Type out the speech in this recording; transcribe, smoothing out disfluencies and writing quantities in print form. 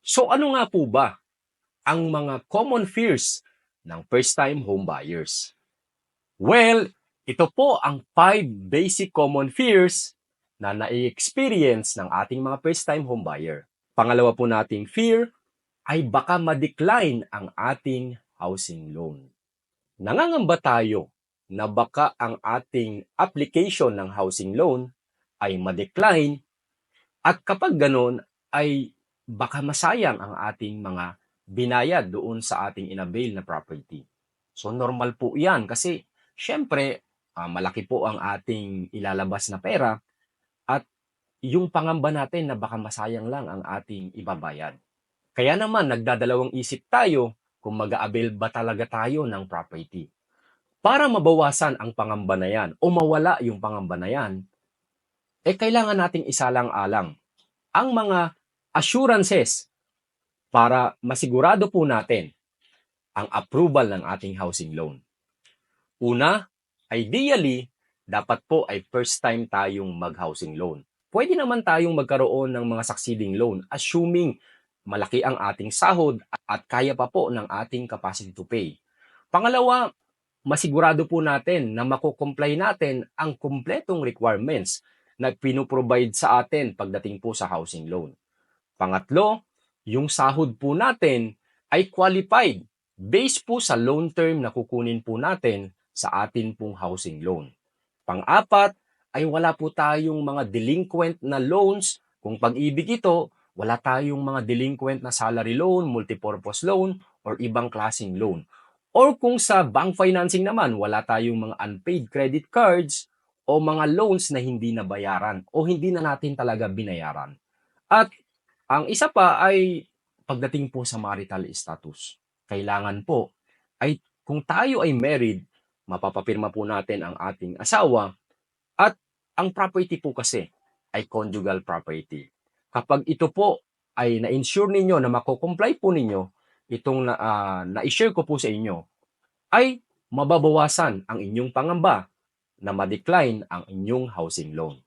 So ano nga po ba ang mga common fears ng first-time home buyers? Well, ito po ang 5 basic common fears na nai-experience ng ating mga first-time home buyer. Pangalawa po nating fear ay baka ma-decline ang ating housing loan. Nangangamba tayo na baka ang ating application ng housing loan ay ma-decline at kapag ganun ay baka masayang ang ating mga binayad doon sa ating inavail na property. So normal po yan kasi syempre malaki po ang ating ilalabas na pera at yung pangamba natin na baka masayang lang ang ating ibabayad. Kaya naman nagdadalawang isip tayo kung mag-a-avail ba talaga tayo ng property. Para mabawasan ang pangamba na yan o mawala yung pangamba na yan, kailangan nating isalang-alang ang mga assurances para masigurado po natin ang approval ng ating housing loan. Una, ideally, dapat po ay first time tayong mag-housing loan. Pwede naman tayong magkaroon ng mga succeeding loan assuming malaki ang ating sahod at kaya pa po ng ating capacity to pay. Pangalawa, masigurado po natin na mako-comply natin ang kumpletong requirements na pinoprovide sa atin pagdating po sa housing loan. Pangatlo, yung sahod po natin ay qualified based po sa loan term na kukunin po natin sa atin pong housing loan. Pang-apat ay wala po tayong mga delinquent na loans. Kung pag-ibig ito, wala tayong mga delinquent na salary loan, multipurpose loan, or ibang klaseng loan. Or kung sa bank financing naman, wala tayong mga unpaid credit cards o mga loans na hindi nabayaran o hindi na natin talaga binayaran. At ang isa pa ay pagdating po sa marital status. Kailangan po ay kung tayo ay married, mapapapirma po natin ang ating asawa at ang property po kasi ay conjugal property. Kapag ito po ay na-insure ninyo na mako-comply po ninyo, itong na-share ko po sa inyo, ay mababawasan ang inyong pangamba na ma-decline ang inyong housing loan.